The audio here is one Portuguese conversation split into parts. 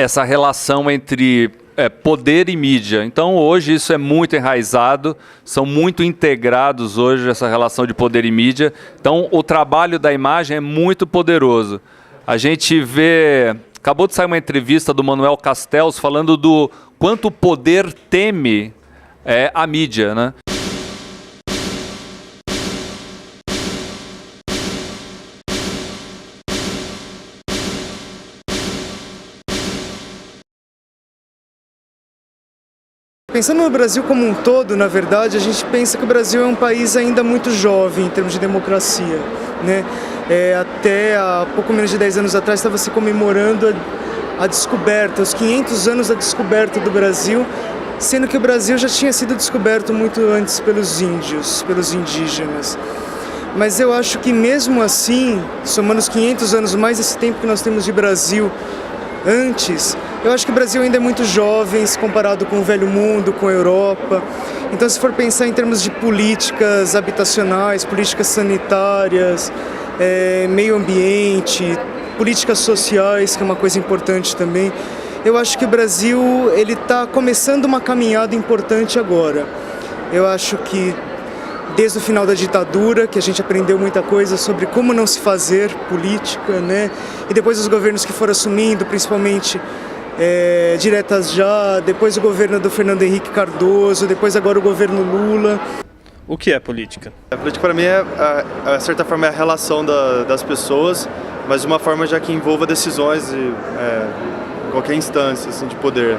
essa relação entre poder e mídia. Então hoje isso é muito enraizado, são muito integrados hoje essa relação de poder e mídia. Então o trabalho da imagem é muito poderoso. A gente vê, acabou de sair uma entrevista do Manuel Castells falando do quanto o poder teme a mídia, né? Pensando no Brasil como um todo, na verdade, a gente pensa que o Brasil é um país ainda muito jovem em termos de democracia, né? Até há pouco menos de 10 anos atrás estava se comemorando a descoberta, os 500 anos da descoberta do Brasil, sendo que o Brasil já tinha sido descoberto muito antes pelos índios, pelos indígenas. Mas eu acho que mesmo assim, somando os 500 anos mais esse tempo que nós temos de Brasil antes, eu acho que o Brasil ainda é muito jovem se comparado com o velho mundo, com a Europa. Então, se for pensar em termos de políticas habitacionais, políticas sanitárias, meio ambiente, políticas sociais, que é uma coisa importante também, eu acho que o Brasil ele está começando uma caminhada importante agora. Eu acho que desde o final da ditadura, que a gente aprendeu muita coisa sobre como não se fazer política, né? E depois os governos que foram assumindo, principalmente Diretas Já, depois o governo do Fernando Henrique Cardoso, depois agora o governo Lula. O que é política? A política para mim de certa forma, é a relação das pessoas, mas de uma forma já que envolva decisões em qualquer instância assim, de poder.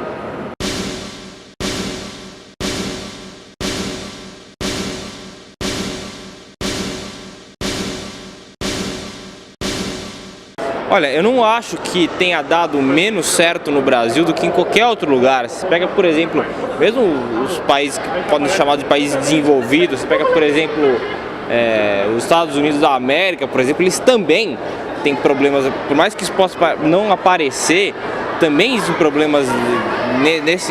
Olha, eu não acho que tenha dado menos certo no Brasil do que em qualquer outro lugar. Você pega, por exemplo, mesmo os países que podem ser chamados de países desenvolvidos, você pega, por exemplo, os Estados Unidos da América, por exemplo, eles também têm problemas, por mais que isso possa não aparecer, também existem problemas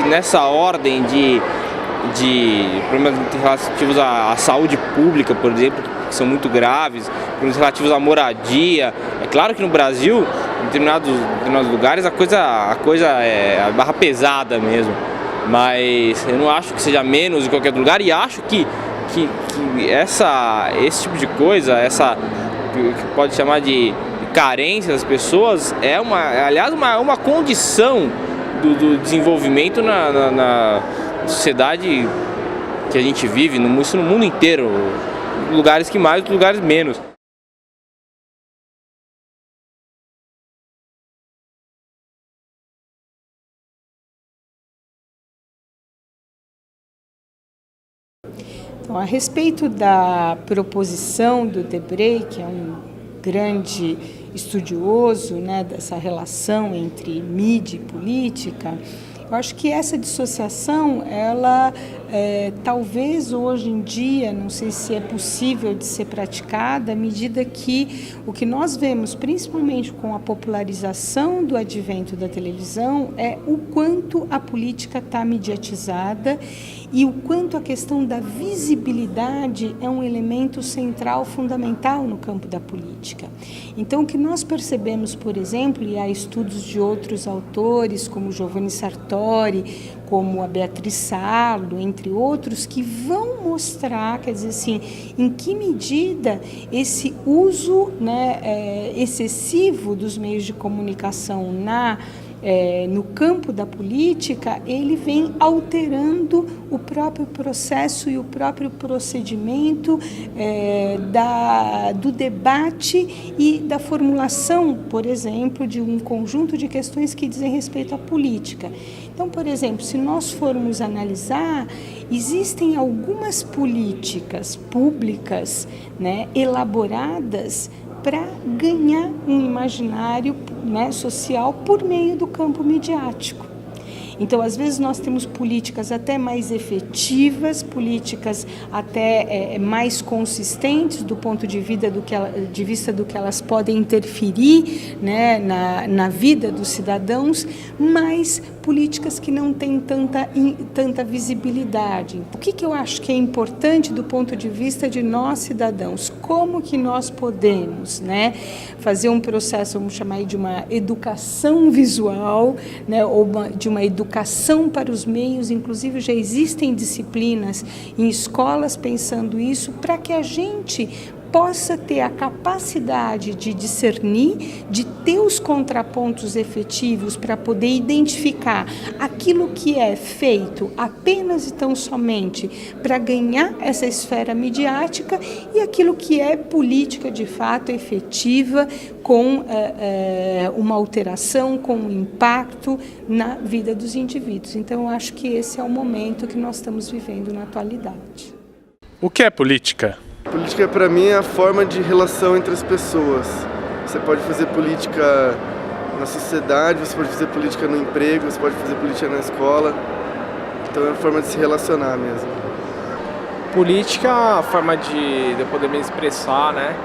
nessa ordem de problemas relativos à saúde pública, por exemplo, que são muito graves, problemas relativos à moradia. É claro que no Brasil, em determinados lugares, a coisa é a barra pesada mesmo, mas eu não acho que seja menos em qualquer outro lugar, e acho que esse tipo de coisa, que pode chamar de carência das pessoas, aliás, uma condição do desenvolvimento na sociedade que a gente vive, isso no mundo inteiro, lugares que mais, lugares menos. Então, a respeito da proposição do Debré, que é um grande estudioso, né, dessa relação entre mídia e política, eu acho que essa dissociação, ela talvez hoje em dia, não sei se é possível de ser praticada, à medida que o que nós vemos, principalmente com a popularização do advento da televisão, é o quanto a política está mediatizada e o quanto a questão da visibilidade é um elemento central, fundamental no campo da política. Então, o que nós percebemos, por exemplo, e há estudos de outros autores, como Giovanni Sartori, como a Beatriz Sarlo, entre outros, que vão mostrar, quer dizer assim, em que medida esse uso, né, excessivo dos meios de comunicação no campo da política, ele vem alterando o próprio processo e o próprio procedimento do debate e da formulação, por exemplo, de um conjunto de questões que dizem respeito à política. Então, por exemplo, se nós formos analisar, existem algumas políticas públicas, né, elaboradas para ganhar um imaginário, né, social por meio do campo midiático. Então, às vezes, nós temos políticas até mais efetivas, políticas até mais consistentes do ponto de vista do que elas podem interferir, né, na vida dos cidadãos, mas políticas que não têm tanta visibilidade. O que eu acho que é importante do ponto de vista de nós cidadãos? Como que nós podemos, né, fazer um processo, vamos chamar aí de uma educação visual, né, ou de uma educação para os meios, inclusive já existem disciplinas em escolas pensando isso, para que a gente possa ter a capacidade de discernir, de ter os contrapontos efetivos para poder identificar aquilo que é feito apenas e tão somente para ganhar essa esfera midiática e aquilo que é política de fato efetiva com uma alteração, com um impacto na vida dos indivíduos. Então, eu acho que esse é o momento que nós estamos vivendo na atualidade. O que é política? Política, para mim, é a forma de relação entre as pessoas. Você pode fazer política na sociedade, você pode fazer política no emprego, você pode fazer política na escola. Então é a forma de se relacionar mesmo. Política é a forma de eu poder me expressar, né?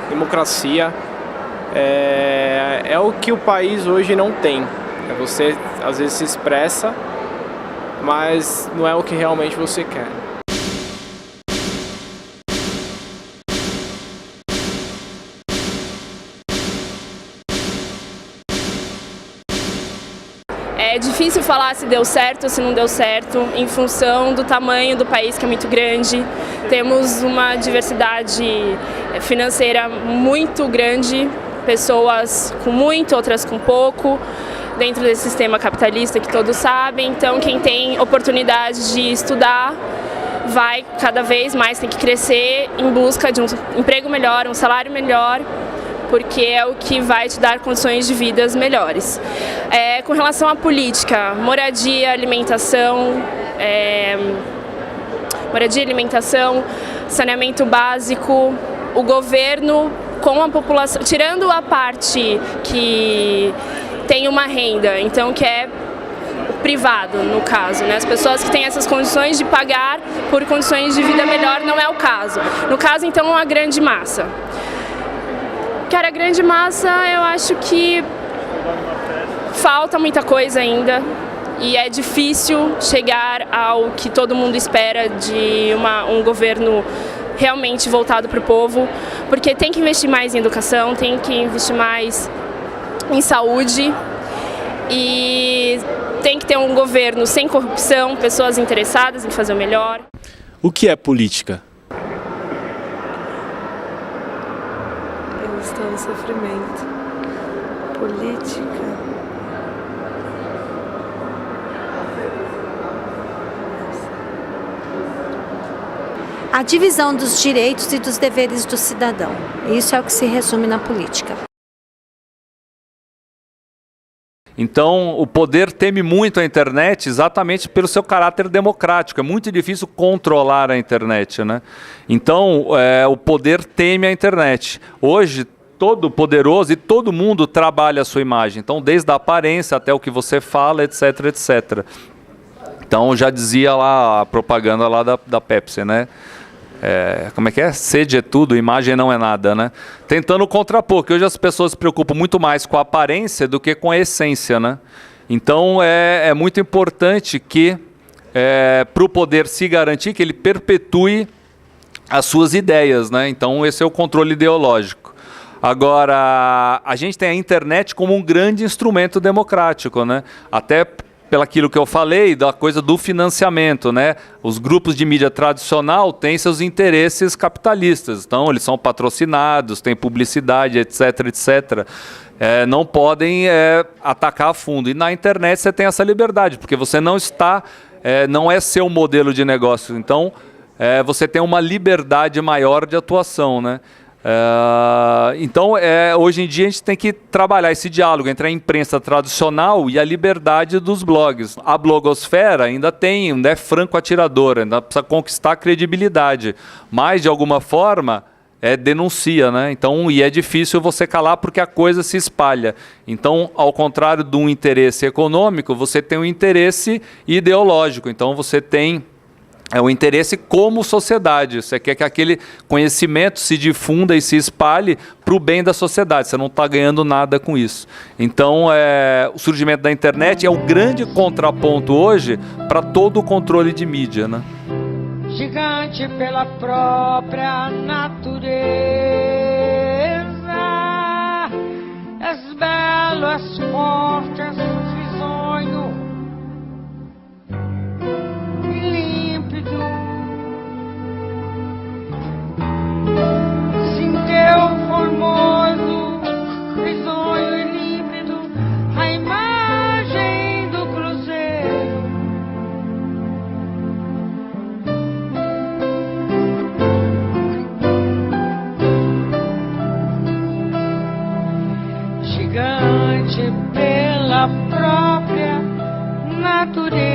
Democracia é o que o país hoje não tem. Você, às vezes, se expressa, mas não é o que realmente você quer. É difícil falar se deu certo ou se não deu certo, em função do tamanho do país, que é muito grande. Temos uma diversidade financeira muito grande, pessoas com muito, outras com pouco, dentro desse sistema capitalista que todos sabem. Então, quem tem oportunidade de estudar vai cada vez mais ter que crescer em busca de um emprego melhor, um salário melhor, porque é o que vai te dar condições de vidas melhores. Com relação à política, moradia, alimentação, saneamento básico, o governo com a população, tirando a parte que tem uma renda, então que é privado, no caso, né? As pessoas que têm essas condições de pagar por condições de vida melhor não é o caso. No caso, então, a grande massa. Cara, a grande massa, eu acho que falta muita coisa ainda e é difícil chegar ao que todo mundo espera de um governo realmente voltado para o povo, porque tem que investir mais em educação, tem que investir mais em saúde e tem que ter um governo sem corrupção, pessoas interessadas em fazer o melhor. O que é política? Estou em sofrimento. Política. A divisão dos direitos e dos deveres do cidadão. Isso é o que se resume na política. Então, o poder teme muito a internet exatamente pelo seu caráter democrático. É muito difícil controlar a internet, né? Então, o poder teme a internet. Hoje, todo poderoso e todo mundo trabalha a sua imagem. Então, desde a aparência até o que você fala, etc, etc. Então, já dizia lá a propaganda lá da Pepsi, né? Como é que é? Sede é tudo, imagem não é nada, né? Tentando contrapor, que hoje as pessoas se preocupam muito mais com a aparência do que com a essência, né? Então é muito importante que, para o poder se garantir, que ele perpetue as suas ideias, né? Então esse é o controle ideológico. Agora, a gente tem a internet como um grande instrumento democrático, né? Até pelaquilo que eu falei, da coisa do financiamento, né? Os grupos de mídia tradicional têm seus interesses capitalistas, então eles são patrocinados, tem publicidade, etc, etc. Não podem atacar a fundo. E na internet você tem essa liberdade, porque você não está, não é seu modelo de negócio, então você tem uma liberdade maior de atuação, né? Então, hoje em dia a gente tem que trabalhar esse diálogo entre a imprensa tradicional e a liberdade dos blogs. A blogosfera ainda é franco atiradora, ainda precisa conquistar credibilidade, mas de alguma forma denuncia, né? Então, e é difícil você calar porque a coisa se espalha. Então, ao contrário de um interesse econômico, você tem um interesse ideológico. Então, você tem o interesse como sociedade. Você quer que aquele conhecimento se difunda e se espalhe para o bem da sociedade. Você não está ganhando nada com isso. Então, o surgimento da internet é o grande contraponto hoje para todo o controle de mídia, né? Gigante pela própria natureza, és belo, és forte, és risonho e límpido. Sim, teu formoso, risonho e límpido, a imagem do cruzeiro. Gigante pela própria natureza.